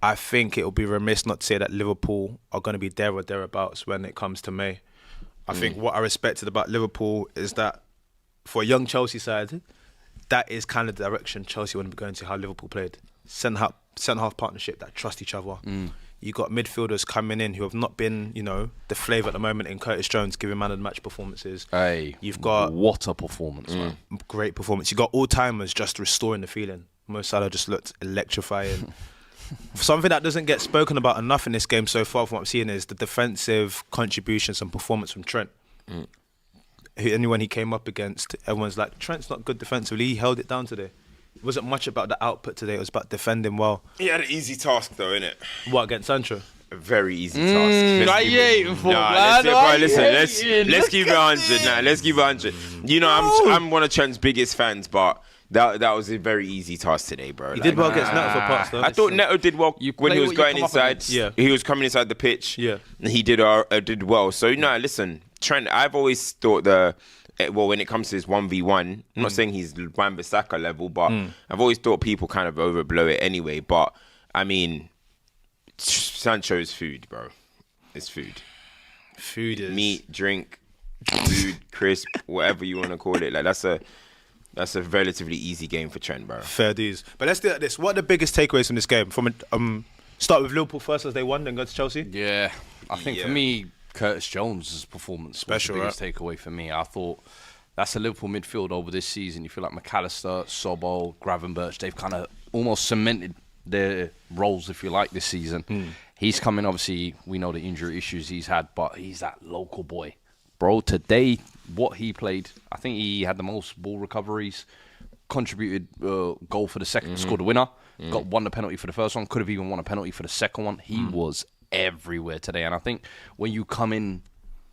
I think it'll be remiss not to say that Liverpool are going to be there or thereabouts when it comes to May. I think what I respected about Liverpool is that for a young Chelsea side, that is kind of the direction Chelsea want to be going to, how Liverpool played. Centre-half partnership that trust each other. You got midfielders coming in who have not been, the flavour at the moment in Curtis Jones giving man of the match performances. Hey, you've got what a performance, man. Great performance. You got all-timers just restoring the feeling. Mo Salah just looked electrifying. Something that doesn't get spoken about enough in this game so far from what I'm seeing is the defensive contributions and performance from Trent. Anyone he came up against, everyone's like, Trent's not good defensively. He held it down today. It wasn't much about the output today. It was about defending well. He had an easy task, though, innit? What, against Sancho? A very easy task. Let's keep it 100. Nah, let's keep it 100. I'm one of Trent's biggest fans, but that was a very easy task today, bro. He did well against Neto for parts, though. I thought Neto did well when he was going inside. Yeah. He was coming inside the pitch. Yeah. And he did well. So, listen, Trent, I've always thought when it comes to his 1v1, I'm not saying he's Wan-Bissaka level, but I've always thought people kind of overblow it anyway. But, I mean, Sancho is food, bro. It's food. Food is... Meat, drink, food, crisp, whatever you want to call it. Like, that's a relatively easy game for Trent, bro. Fair dues. But let's do it like this. What are the biggest takeaways from this game? Start with Liverpool first as they won, then go to Chelsea? Yeah. I think for me, Curtis Jones' performance Special, was the biggest takeaway for me. I thought that's a Liverpool midfield over this season. You feel like McAllister, Sobol, Gravenberch, they've kind of almost cemented their roles, if you like, this season. He's coming, obviously, we know the injury issues he's had, but he's that local boy. Bro, today, what he played, I think he had the most ball recoveries, contributed goal for the second, scored the winner, won the penalty for the first one, could have even won a penalty for the second one. He was everywhere today. And I think when you come in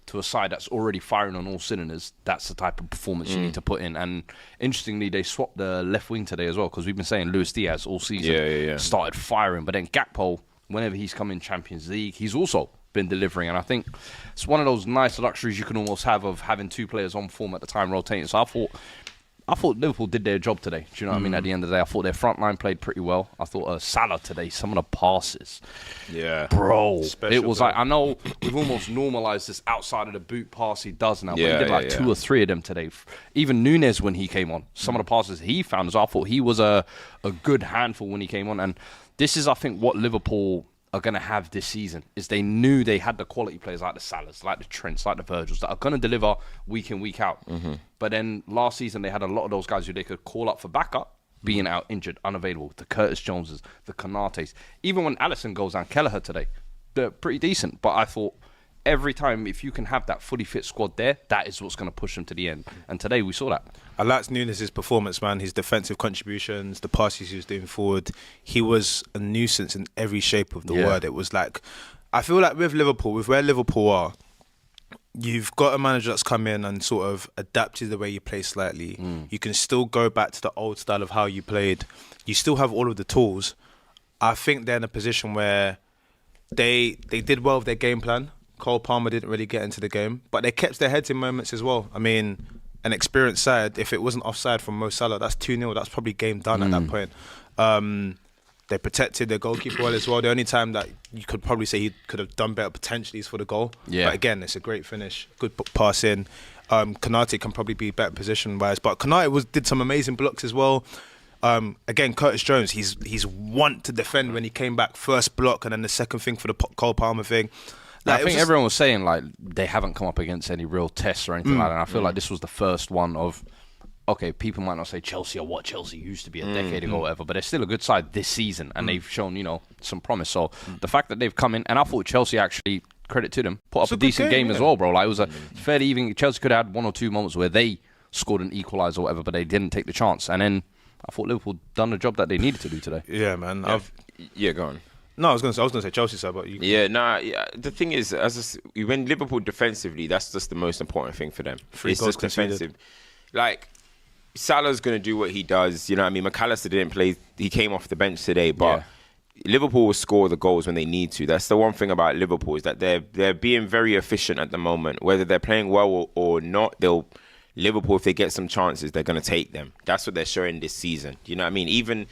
to a side that's already firing on all cylinders, that's the type of performance you need to put in. And interestingly, they swapped the left wing today as well, because we've been saying Luis Diaz all season started firing. But then Gakpo, whenever he's come in Champions League, he's also been delivering. And I think it's one of those nice luxuries you can almost have of having two players on form at the time rotating. So I thought Liverpool did their job today. Do you know what I mean? At the end of the day, I thought their front line played pretty well. I thought Salah today, some of the passes. Yeah. Bro. It was like, I know we've almost normalised this outside of the boot pass he does now, but he did two or three of them today. Even Nunes, when he came on, some of the passes he found, I thought he was a good handful when he came on. And this is, I think, what Liverpool are going to have this season, is they knew they had the quality players like the Salahs, like the Trents, like the Virgils, that are going to deliver week in, week out. But then last season, they had a lot of those guys who they could call up for backup, being out, injured, unavailable. The Curtis Joneses, the Konates. Even when Alisson goes down, Kelleher today, they're pretty decent. But I thought every time, if you can have that fully fit squad there, that is what's going to push them to the end. And today we saw that. I liked Nunes' performance, man. His defensive contributions, the passes he was doing forward. He was a nuisance in every shape of the word. It was like, I feel like with Liverpool, with where Liverpool are, you've got a manager that's come in and sort of adapted the way you play slightly. You can still go back to the old style of how you played. You still have all of the tools. I think they're in a position where they did well with their game plan. Cole Palmer didn't really get into the game, but they kept their heads in moments as well. I mean, an experienced side, if it wasn't offside from Mo Salah, that's 2-0. That's probably game done at that point. They protected their goalkeeper well as well. The only time that you could probably say he could have done better potentially is for the goal. But again, it's a great finish, good pass in. Konate can probably be better position-wise, but Konate did some amazing blocks as well. Again, Curtis Jones, he's want to defend when he came back. First block and then the second thing for the Cole Palmer thing. Like, I think everyone was saying like they haven't come up against any real tests or anything like that. And I feel like this was the first one of, okay, people might not say Chelsea are what Chelsea used to be a decade ago or whatever, but they're still a good side this season and they've shown, some promise. So the fact that they've come in, and I thought Chelsea actually, credit to them, put up a decent game as well, bro. Like, it was a fairly even. Chelsea could have had one or two moments where they scored an equaliser or whatever, but they didn't take the chance. And then I thought Liverpool done the job that they needed to do today. Yeah, man. Go on. No, I was gonna say Chelsea side, but you. The thing is, when Liverpool defensively, that's just the most important thing for them. It's just defensive. Like, Salah's gonna do what he does. You know what I mean? McAllister didn't play; he came off the bench today, but Liverpool will score the goals when they need to. That's the one thing about Liverpool, is that they're being very efficient at the moment. Whether they're playing well or not, Liverpool, if they get some chances, they're gonna take them. That's what they're showing this season. You know what I mean? Even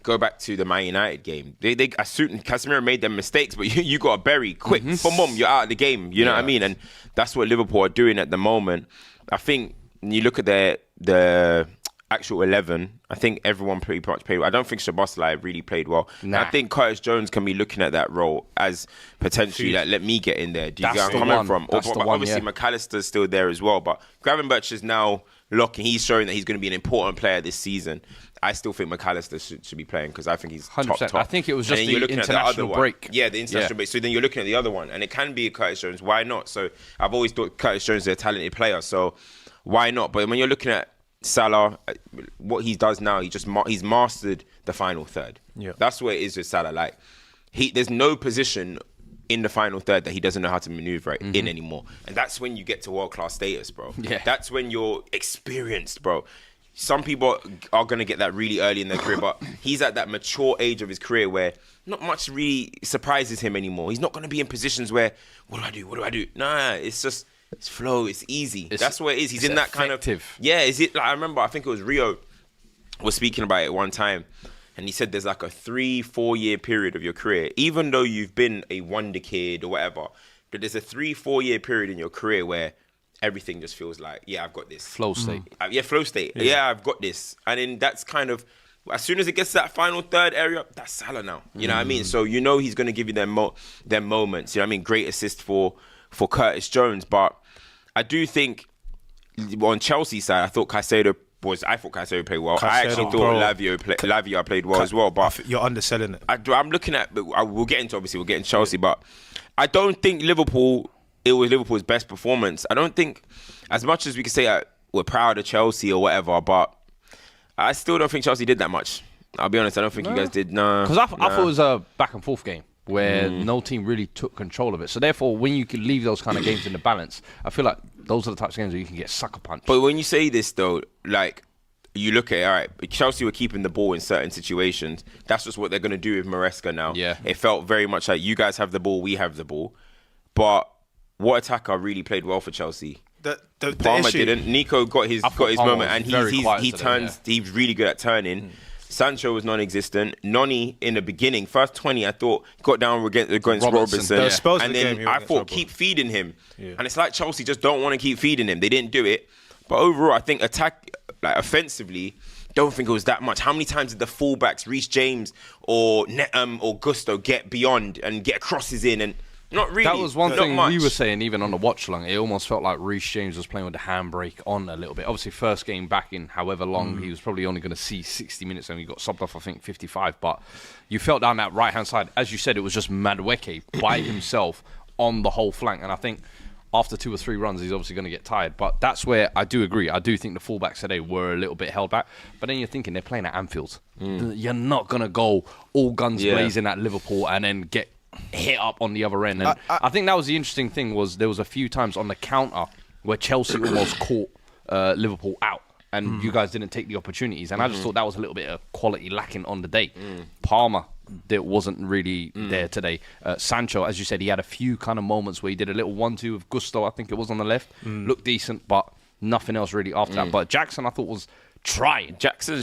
go back to the Man United game. Casemiro made them mistakes, but you got to bury quick. Boom, you're out of the game. You know what I mean? And that's what Liverpool are doing at the moment. I think when you look at the actual 11, I think everyone pretty much played well. I don't think Szoboszlai really played well. Nah. I think Curtis Jones can be looking at that role as potentially like, let me get in there. Do you get where I'm coming from? Obviously, McAllister's still there as well, but Gravenberch is now locking. He's showing that he's going to be an important player this season. I still think McAllister should be playing because I think he's 100%. top. I think it was just the international break. Yeah, the international break. So then you're looking at the other one, and it can be Curtis Jones. Why not? So I've always thought Curtis Jones is a talented player, so why not? But when you're looking at Salah, what he does now, he's mastered the final third. Yeah, that's what it is with Salah. Like there's no position in the final third that he doesn't know how to maneuver in anymore, and that's when you get to world class status, bro. Yeah, that's when you're experienced, bro. Some people are going to get that really early in their career, but he's at that mature age of his career where not much really surprises him anymore. He's not going to be in positions where, what do I do? Nah, it's just, it's flow, it's easy. That's what it is. He's in that effective. kind of, yeah, is it? Like, I remember, I think it was Rio was speaking about it one time, and he said there's like a 3-4 year period of your career, even though you've been a wonder kid or whatever, but there's a 3-4 year period in your career where everything just feels like, yeah, I've got this. Flow state. Flow state. Yeah, I've got this. And then that's kind of, as soon as it gets to that final third area, that's Salah now. You know what I mean? So you know he's going to give you them moments. You know what I mean? Great assist for Curtis Jones. But I do think on Chelsea's side, I thought Caicedo played well. I actually thought Lavia played well as well. But you're underselling it. I'm looking at, we'll get into Chelsea, but I don't think it was Liverpool's best performance. I don't think, as much as we could say we're proud of Chelsea or whatever, but I still don't think Chelsea did that much. I'll be honest, I don't think you guys did. No. Because I thought it was a back and forth game where no team really took control of it. So therefore, when you can leave those kind of games in the balance, I feel like those are the types of games where you can get sucker punched. But when you say this though, like, you look at it, all right, Chelsea were keeping the ball in certain situations. That's just what they're going to do with Maresca now. Yeah. It felt very much like you guys have the ball, we have the ball. But what attacker really played well for Chelsea? Palmer didn't. Nico got his moment, and he's really good at turning. Sancho was non-existent. Noni in the beginning, first 20, I thought got down against Robertson. And then I thought keep feeding him. Yeah. And it's like Chelsea just don't want to keep feeding him. They didn't do it. But overall, I think offensively, don't think it was that much. How many times did the fullbacks, Reece James or Gusto, get beyond and get crosses in and not really. That was one thing we were saying, even on the watch along. It almost felt like Reece James was playing with the handbrake on a little bit. Obviously, first game back in however long, he was probably only going to see 60 minutes and he got subbed off, I think, 55. But you felt down that right-hand side. As you said, it was just Madueke by himself on the whole flank. And I think after 2 or 3 runs, he's obviously going to get tired. But that's where I do agree. I do think the fullbacks today were a little bit held back. But then you're thinking they're playing at Anfield. You're not going to go all guns blazing at Liverpool and then get hit up on the other end. And I think that was the interesting thing, was there was a few times on the counter where Chelsea almost caught Liverpool out and you guys didn't take the opportunities, and I just thought that was a little bit of quality lacking on the day. Palmer, that wasn't really there today. Sancho, as you said, he had a few kind of moments where he did a little 1-2 with Gusto, I think it was on the left, looked decent, but nothing else really after that. But Jackson, I thought, was trying. Jackson.